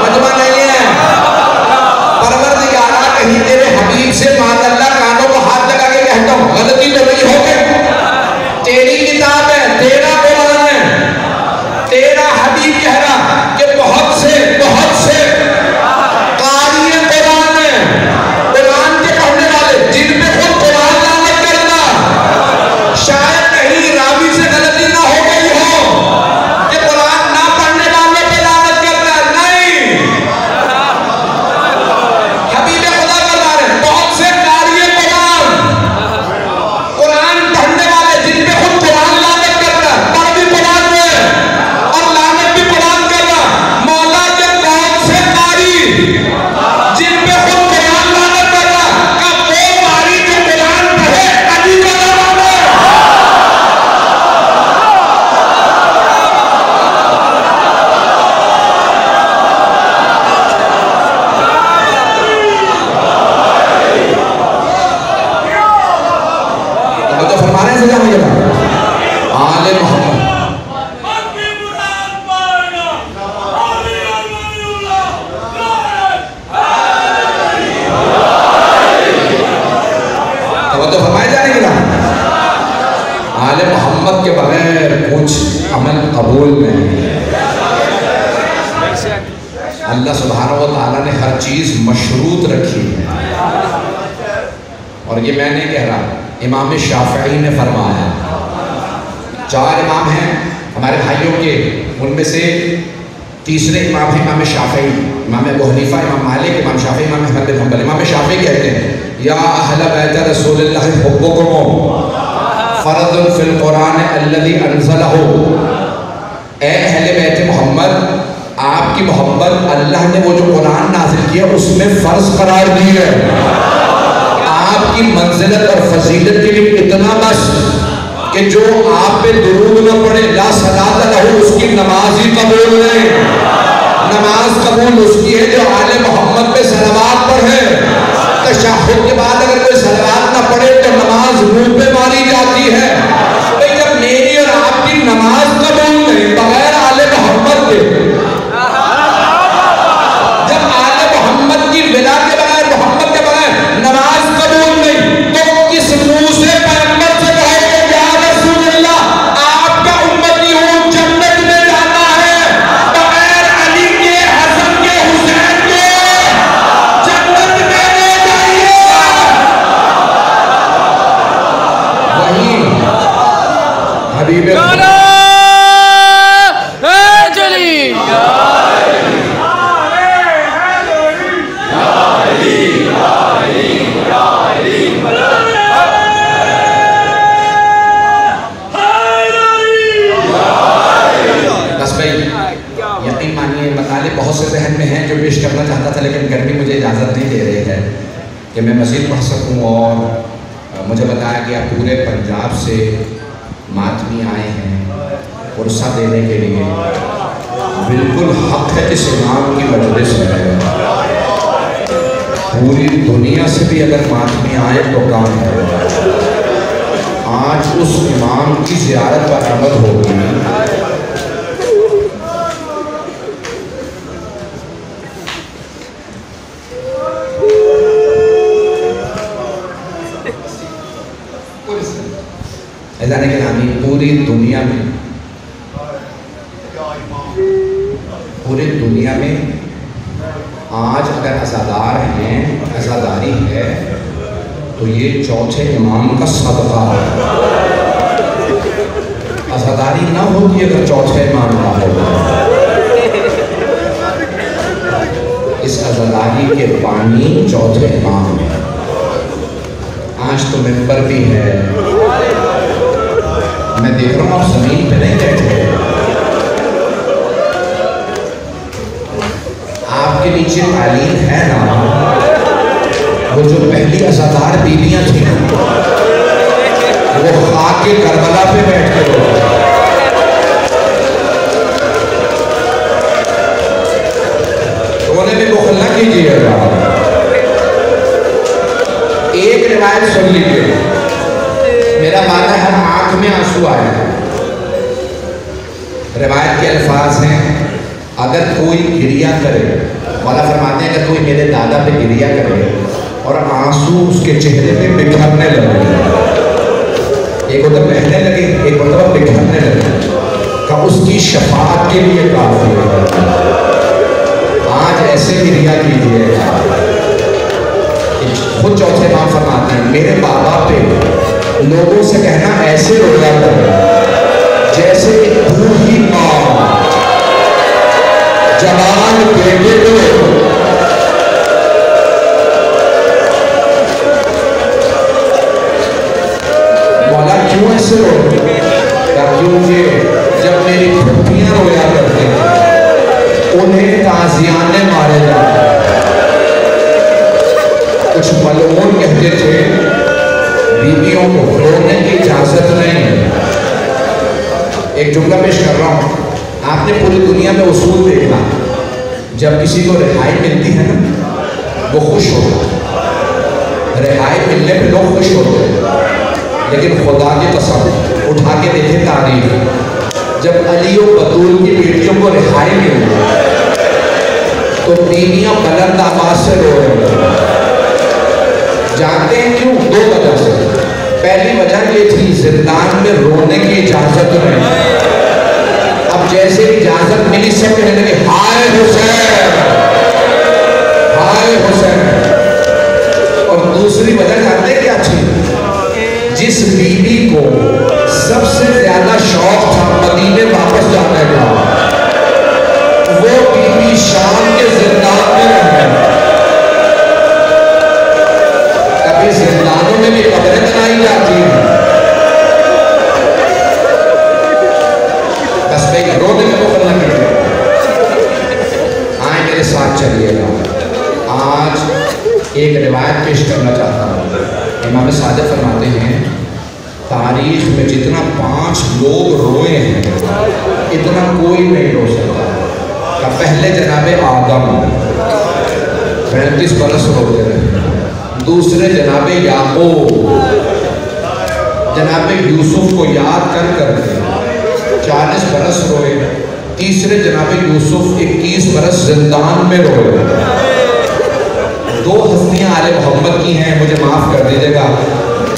مجمع نہیں ہے. پروردگارہ کہیں تیرے حبیب سے معاذ اللہ کانوں کو ہاتھ لگا کے کہتا ہوں غلطی تو نہیں ہو گئی. تیری کتاب ہے، تیرا قرآن ہے، تیرا حبیب کہہ رہا کہ بہت سے قاری قرآن ہیں، قرآن کے پڑھنے والے جن پہ خود قرآن لعنت کرتا. شاید کہیں راوی سے غلطی نہ ہو گئی ہو کہ قرآن نہ پڑھنے والے پہ لعنت کرتا ہے. نہیں، حبیب خدا فرما رہے ہیں بہت سے قاری قرآن پڑھنے والے جن پہ خود قرآن لعنت کرتا ہے. پڑھ بھی قرآن میں اور لعنت بھی قرآن کر رہا. مولا کے بہت سے قاری جن پہ خود قرآن لعنت کر رہا کہ وہ قاری جو قرآن پڑھے علی کا نام ہے. تو فرمانے سے جانے گا آل محمد. تو فرمائے جانے گا آل محمد کے بغیر کچھ عمل قبول نہیں. اللہ سبحانہ و تعالیٰ نے ہر چیز مشروط رکھی ہے اور یہ میں نہیں کہہ رہا، امام شافعی نے فرمایا. 4 امام ہیں ہمارے بھائیوں کے، ان میں سے تیسرے امام ہیں امام شافعی، امام ابو حنیفہ، امام مالک، امام شافعی، امام احمد بن حنبل. امام شافعی کہتے ہیں یا اہل بیت رسول اللہ حبکم فرض فی القرآن الذی انزلہ. اے اہل بیت محمد، آپ کی محبت اللہ نے وہ جو قرآن نازل کیا اس میں فرض قرار دی ہے. آپ کی منزلت اور فضیلت کے لیے اتنا بس کہ جو آپ پہ درود نہ پڑھے لا صلاۃ لہ، اس کی نماز ہی قبول نہیں. نماز قبول اس کی ہے جو آل محمد پہ صلوات پڑھے. تشہد کے بعد اگر کوئی صلوات نہ پڑھے تو نماز منہ پہ ماری جاتی ہے. بھئی جب میری اور آپ کی نماز قبول نہیں بغیر آل محمد کے، جب آل محمد کی ولا کے بغیر، محمد کے بغیر نماز قبول نہیں، تو کس منہ سے پیغمبر سے کہے کہ یا رسول اللہ آپ کا امتی ہوں، جنت میں جانا ہے بغیر علی کے، حسن کے، حسین کے جنت میں لے جائیے. وہی حبیب خدا کہ میں مزید پڑھ سکوں، اور مجھے بتایا کہ آپ پورے پنجاب سے ماتمی آئے ہیں عرصہ دینے کے لیے۔ بالکل حق ہے جس امام کی مجلس ہے، پوری دنیا سے بھی اگر ماتمی آئے تو کام ہے۔ آج اس امام کی زیارت پر آمد ہوگی۔ اذان گرامی، پوری دنیا میں آج اگر عزادار ہیں، عزاداری ہے، تو یہ چوتھے امام کا صدقہ ہے۔ عزاداری نہ ہوتی اگر چوتھے امام نہ ہوتا۔ اس عزاداری کے بانی چوتھے امام ہیں۔ آج تو ممبر بھی ہے، میں دیکھ رہا ہوں آپ زمین پہ نہیں بیٹھے، آپ کے نیچے تعلیم ہے نا۔ وہ جو پہلی عزادار بیویاں تھیں وہ خاک کے کربلا پہ بیٹھ کے رونے میں بخل نہ کیجیے گا۔ ایک روایت سن لیجیے، میرا ماننا ہے آنکھ میں آنسو آئے ہیں۔ روایت کے الفاظ ہیں، اگر کوئی گریہ کرے، مولا فرماتے ہیں اگر کوئی میرے دادا پہ گریہ کرے اور آنسو اس کے چہرے پہ بکھرنے لگے، ایک ادھر بہنے لگے ایک ادھر بکھرنے لگے، کہ اس کی شفاعت کے لیے کافی ہے۔ آج ایسے گریہ کیجیے گا۔ خود چوتھے امام فرماتے ہیں میرے بابا پہ لوگوں سے کہنا ایسے رویا کرے جیسے بوڑھی ماں جوان بیٹے کو مولا کیوں ایسے رو؟ کیونکہ جب میری پھوپھیاں رویا کرتے ہیں انہیں تازیانے مارے جاتے ہیں۔ کچھ ملعون کہتے تھے بیویوں کو رونے کی اجازت نہیں ہے۔ ایک جملہ پیش کر رہا ہوں، آپ نے پوری دنیا میں اصول دیکھا، جب کسی کو رہائی ملتی ہے نا وہ خوش ہوتا ہے، رہائی ملنے پہ لوگ خوش ہوتے ہیں، لیکن خدا کی قسم اٹھا کے دیکھیں تاریخ، جب علی و بطول کی بیٹیوں کو رہائی ملی تو بیویاں بلند آواز سے رو رہے ہیں۔ جانتے ہیں کیوں؟ دو وجہ سے۔ پہلی وجہ یہ تھی زندان میں رونے کی اجازت نہیں، اب جیسے اجازت ملی سب کہنے لگے ہائے حسین ہائے حسین۔ اور دوسری وجہ جانتے ہیں کیا تھی؟ جس بیوی کو سب سے زیادہ شوق تھا مدینے واپس جانے کا، وہ بیوی شام کے زندان میں رہے۔ کبھی زندانوں میں بھی قبریں بنائی جاتی ہیں، بس بھائی رونے میں بخل نہ کیجیے، آئیں میرے ساتھ چلیے گا۔ آج ایک روایت پیش کرنا چاہتا ہوں، امام صادق فرماتے ہیں تاریخ میں جتنا 5 لوگ روئے ہیں اتنا کوئی نہیں رو سکتا۔ کہ پہلے جناب آدم 35 برس روتے رہے، دوسرے جناب یعقوب جناب یوسف کو یاد کر کے 40 برس روئے، تیسرے جناب یوسف 21 برس زندان میں روئے۔ 2 ہستیاں آل محمد کی ہیں، مجھے معاف کر دیجیے گا،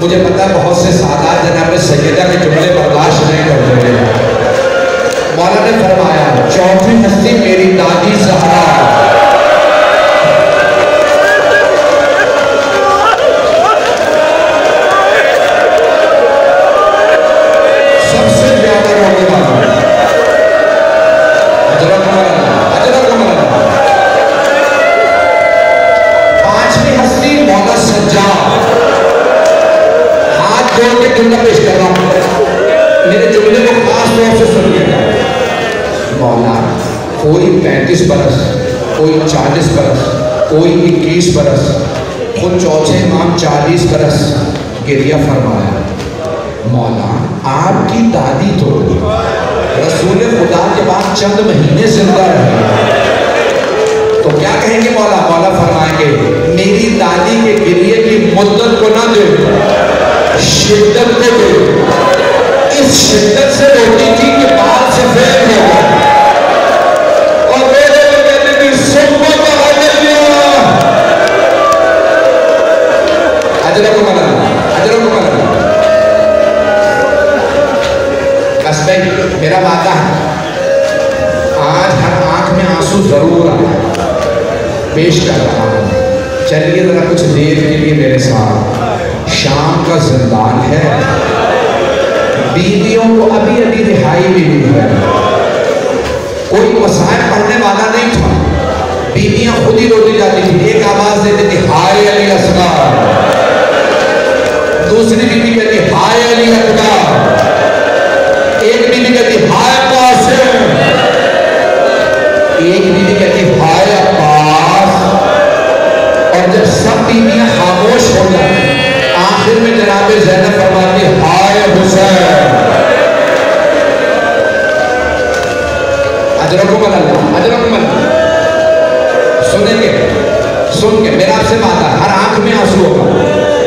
مجھے پتہ بہت سے سادات جناب سیدہ کے جملے برداشت نہیں کرتے ہیں۔ مولا نے فرمایا چوتھی ہستی میری دادی زہرا، سب سے زیادہ رونے والا پانچویں ہستی مولا سجاد۔ ہاتھ جوڑ کے جملہ پیش کر رہا ہوں، میرے جملے کو خاص طور سے سنیے گا۔ مولا کوئی 35 برس، کوئی 40 برس، کوئی 21 برس، خود چوتھے امام 40 برس گریہ فرمایا، مولا آپ کی دادی تو رسول خدا کے بعد چند مہینے زندہ رہی، تو کیا کہیں گے مولا؟ مولا فرمائیں گے میری دادی کے گریے کی مدت کو نہ دے، شدت کو دے۔ اس شدت سے روتی تھی کہ بال سفید ہو گئے، اور میرے کو کہتے تھی سمت اجرکم اللہ، اجرکم اللہ۔ بس بھائی میرا وعدہ ہے آج ہر آنکھ میں آنسو ضرور آیا، پیش کر رہا ہوں، چلیے ذرا کچھ دیر کے لیے میرے ساتھ۔ شام کا زندان ہے، بیویوں کو ابھی ابھی رہائی ملی ہے، کوئی مسائل پڑھنے والا نہیں تھا، بیویاں خود ہی روتی جاتی تھی، ایک آواز دیتی تھی ہائے علی اصغر، دوسری بیوی کہتی ہائے علی اکبر، ایک بیوی کہتی ہائے قاسم، ایک بیوی کہتی ہائے عباس، اور جب سب بیویاں خاموش ہو جائیں آخر میں جناب زینب فرماتی ہائے حسین۔ اجرکم اللہ، اجرکم اللہ۔ سنیں گے، سن کے میرا آپ سے وعدہ ہے ہر آنکھ میں آنسو ہوگا،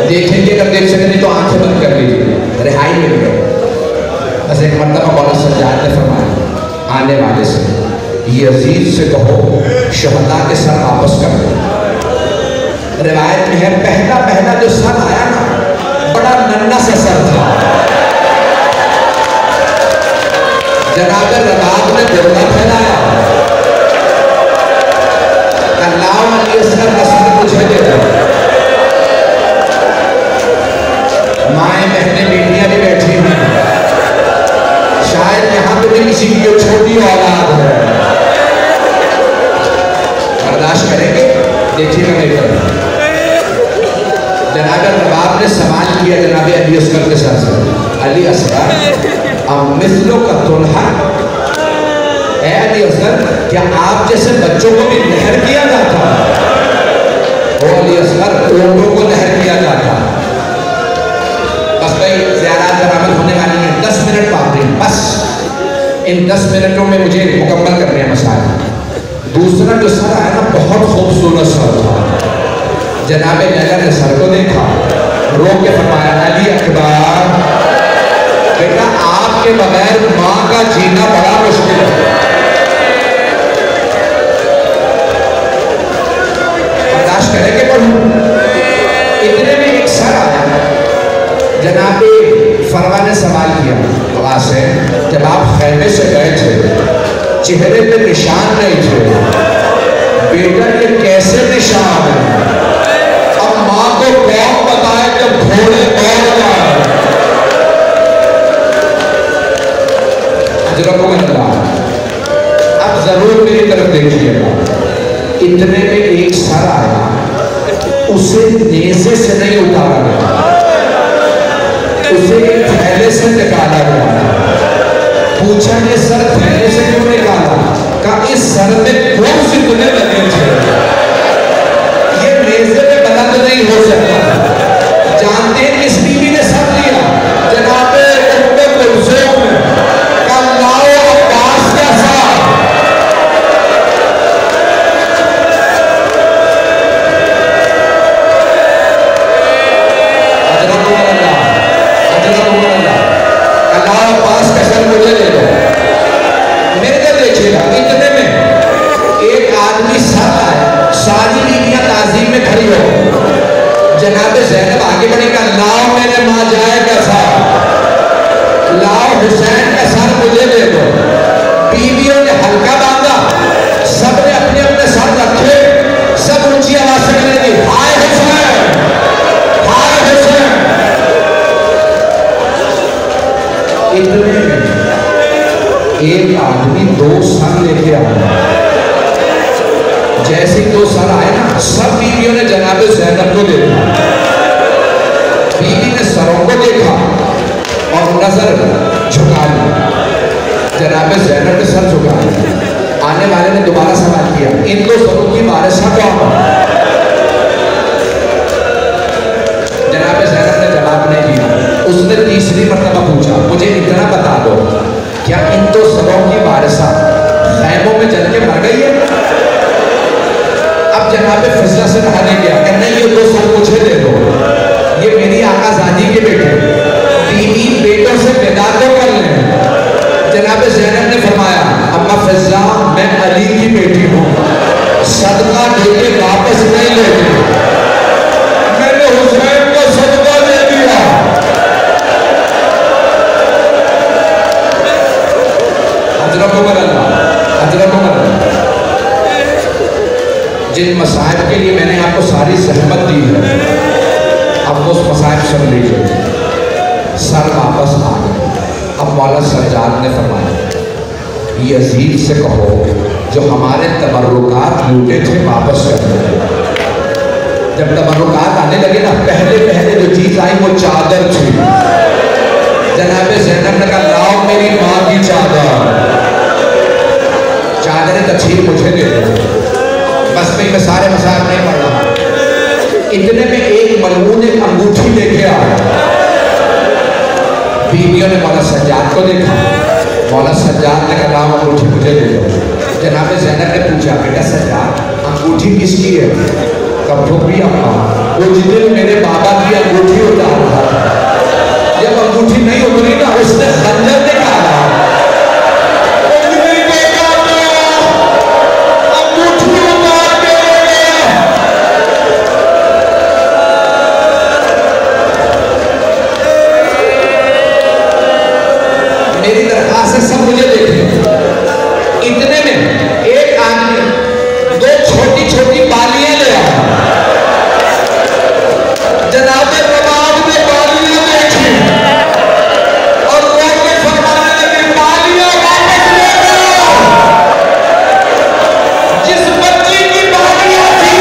دیکھیں گے اگر دیکھ سکیں تو آنکھیں بند کر لیجیے، رہائی مل گئے۔ بس ایک مرتبہ مولا سجاد نے فرمایا آنے والے سے یزید سے کہو شہداء کے سر واپس کر دو۔ روایت میں ہے پہلا جو سر آیا نا بڑا ننھا سا سر تھا، جناب رباب نے برقع پھیلایا، اللہ علیہ السلام رسول مجھے دے دو۔ مائیں بہنیں بیٹیاں بھی بیٹھی ہیں، شاید یہاں پہ بھی کسی کی چھوٹی اولاد ہے، برداشت کریں گے؟ دیکھیے گا لے کر جناب رباب نے سوال کیا جناب علی اصغر کے ساتھ سے، علی اصغر اب مثلوں کا تلحق، اے علی اصغر کیا آپ جیسے بچوں کو بھی نہر کیا جاتا؟ وہ علی اصغر اونٹوں کو نہر کیا جاتا۔ بس بھائی زیارات برآمد ہونے والی ہیں، 10 منٹ باقی ہیں، بس ان 10 منٹوں میں مجھے مکمل کرنے ہیں مسائل۔ دوسرا جو سر آیا نا بہت خوبصورت سر تھا، جناب لیلا نے سر کو دیکھا، رو کے فرمایا علی اکبر بیٹا آپ کے بغیر ماں کا جینا بڑا مشکل ہے۔ برداشت کریں گے پڑھوں؟ اتنے میں ایک سر آیا، جناب فروا نے سوال کیا دعا سے جب آپ خیمے سے گئے تھے چہرے پہ نشان نہیں تھے، بیٹا یہ کیسے نشان ہے؟ اب ماں کو کون بتائے جب گھوڑے دوڑ جائے؟ اجرکم اللہ۔ اب ضرور میری طرف دیکھیے گا، اتنے میں ایک سر آیا، اسے نیزے سے نہیں اتارا گیا، اسے ایک تھیلے سے نکالا گیا۔ پوچھا یہ سر تھیلے سے کیوں نکالا؟ کہا اس سر میں کون سی تمہیں لگے تھے؟ یہ نیزے میں بلند نہیں ہو سکتا۔ جانتے ہیں کس بیوی نے سر دیا؟ جناب ام کلثوم نے کہا لاؤ عباس کا سر۔ لاؤ عباس کا سر مجھے دے دو۔ میرے کو دیکھیے گا اتنے میں ایک آدمی سر آیا، ساری بیویاں تعظیم میں کھڑی ہو، جناب زینب آگے بڑھے گا لاؤ میرے ماں جائے کا سر، لاؤ حسین کا سر مجھے دے دو۔ بیویوں نے ہلکا باندھا، سب نے اپنے اپنے سر رکھے، سب اونچی آواز سے کہنے لگی ہائے حسین، ہائے حسین۔ اتنے میں ایک آدمی 2 سر لے کے آیا، جیسے 2 سر آئے نا سب بیویوں نے جناب زینب کو دیکھا، بیوی نے سروں کو دیکھا اور نظر جھکا لی، جناب زینب نے سر جھکا لی۔ آنے والے نے دوبارہ سوال کیا ان 2 سروں کی وارثہ کون؟ جواب نہیں دیا. اس نے تیسری مرتبہ پوچھا مجھے اتنا بتا دو کیا ان دو سروں کی وارثہ خیموں میں جل کے مر گئی ہے؟ اب جناب فضلہ سے کہا نہیں گیا کہ نہیں یہ دو سر مجھے دے دو, یہ میری آقا زادی کے بیٹے بیوی بیٹوں سے ودا تو کر لیں. جناب زینب نے فرمایا اما فضلہ میں علی کی بیٹی ہوں, صدقہ دے کے واپس نہیں لیتے, میں نے حسین کو صدقہ دے دیا. حضرت عمر جن مصائب کے لیے میں نے آپ کو ساری زحمت دی ہے, اب اس مصائب سن لیجیے. سر واپس آ گئے. اب مولا سجاد نے فرمایا یزید سے کہو جو ہمارے تبرکات لوٹے تھے واپس کر دیں. جب تبرکات آنے لگے نا, پہلے جو چیز آئی وہ چادر تھی. جناب زینب نے کہا لاؤ میری ماں کی چادر, چادر تچھیر مجھے دے دو. بس میں سارے مسائل نہیں پڑھ رہا. اتنے میں ایک ملعون ایک انگوٹھی لے کے آیا. بیویوں نے مولا سجاد کو دیکھا. مولا سجاد نے کہا لاؤ انگوٹھی مجھے دے دو. جناب زینب نے پوچھا بیٹا سجاد انگوٹھی کس کی ہے؟ کب ٹھوکری اپنا وہ جس دن میرے بابا کی انگوٹھی اتار تھا, جب انگوٹھی نہیں اتری نا اس نے خنجر نکالا. میری درخواست ہے سب مجھے دیکھیں. اتنے میں ایک آدمی دو چھوٹی چھوٹی بالیاں لے آیا. جناب رباب نے بالیاں دیکھی اور رو کے فرمانے لگے بالیاں واپس لے جاؤ. جس بچی کی بالیاں تھی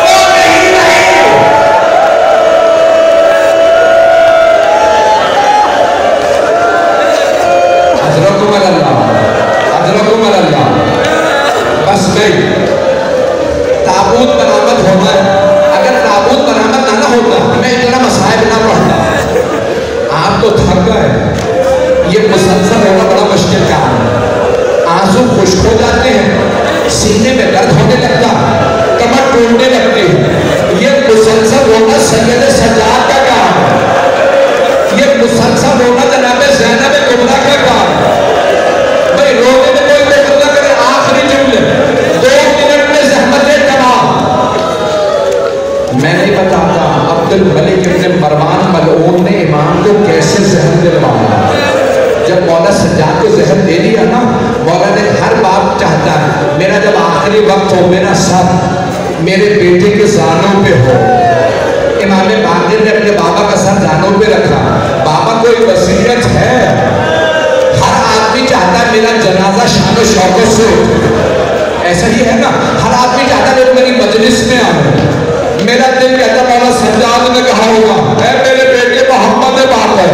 وہ نہیں رہی. حضرت اللہ بس نہیں. تابوت برآمد ہونا ہے. اگر تابوت برآمد نہ ہوتا میں اتنا مصائب نہ پڑھتا. آپ تو تھک گئے. یہ مسلسل ہونا بڑا مشکل کام ہے. آنسو خشک ہو جاتے ہیں, سینے میں درد ہونے لگتا, کمر ٹوٹنے لگتی ہے. یہ مسلسل ہونا سید سجاد کا کام ہے. یہ مسلسل ہونا جناب زینب کبریٰ کا کام ہے. بھائی رونے میں کوئی دقت نہ کرے. آخری جملے 2 منٹ میں زحمتیں تمام. میں نہیں بتاتا عبد الملک ابن مروان ملعون نے امام کو کیسے زہر دلوایا. جب مولا سجاد کو زہر دے دیا نا, مولا نے ہر باپ چاہتا ہے میرا جب آخری وقت ہو میرا سر میرے بیٹے کے زانوں پہ ہو. امام باقر نے اپنے بابا کا سر زانوں پہ رکھا. بابا کوئی وصیت ہے؟ ہر آدمی چاہتا ہے میرا جنازہ شان و شوکت سے ہو. ایسا ہی ہے نا, ہر آدمی چاہتا ہے میری مجلس میں آئے. میرا دل کہتا مولا سجاد نے کہا ہوگا اے میرے بیٹے محمد باقر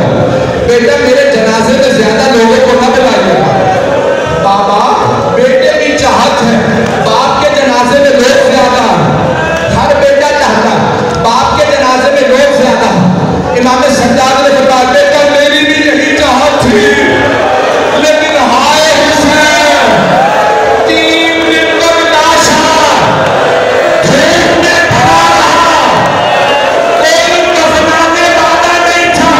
بیٹا میرے جنازے میں زیادہ لوگوں کو نہ بلائیے. بابا بیٹے کی چاہت ہے باپ کے جنازے میں لوگ زیادہ ہیں. ہر بیٹا چاہتا ہے باپ کے جنازے میں لوگ زیادہ ہیں. امام سجاد نے بتایا بیٹا میری بھی یہی چاہت تھی, لیکن ہائے حسین 3 دن تک لاشا دھوپ میں پڑا رہا, کوئی کفنانے والا نہیں تھا.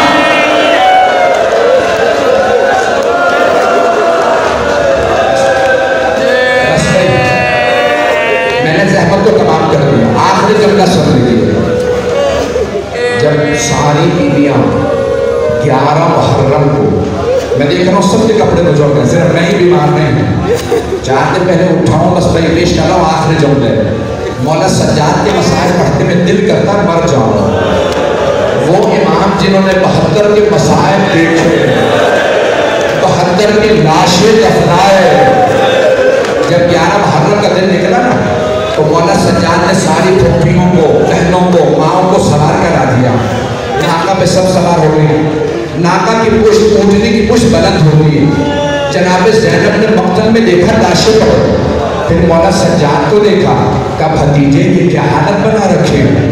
میں نے زحمت کو تمام کر دیا. آخری جملہ سن لیجیے. جب ساری بیویاں 11 محرم کو, میں دیکھ رہا ہوں سب کے کپڑے بجھو گئے, صرف میں ہی بیمار نہیں ہوں. 4 دن پہلے اٹھاؤں بس میں پیش کر رہا ہوں آخری جملے. مولا سجاد کے مسائل پڑھتے میں دل کرتا مر جاؤں. وہ امام جنہوں نے 72 کے مسائل دیکھے, 72 کی لاشیں دفنائے. جب 11 محرم کا دن نکلا نا تو مولا سجاد نے ساری پھوپھیوں کو, بہنوں کو, ماؤں کو سوار کرا دیا. ناکہ پہ سب سوار ہو گئی. ناکہ کی پشت, اونٹنی کی پشت بلند ہو گئی. جناب زینب نے مقتل میں دیکھا لاشیں پڑے. پھر مولا سجاد کو دیکھا, کہا بھتیجے یہ کیا حالت بنا رکھے ہیں.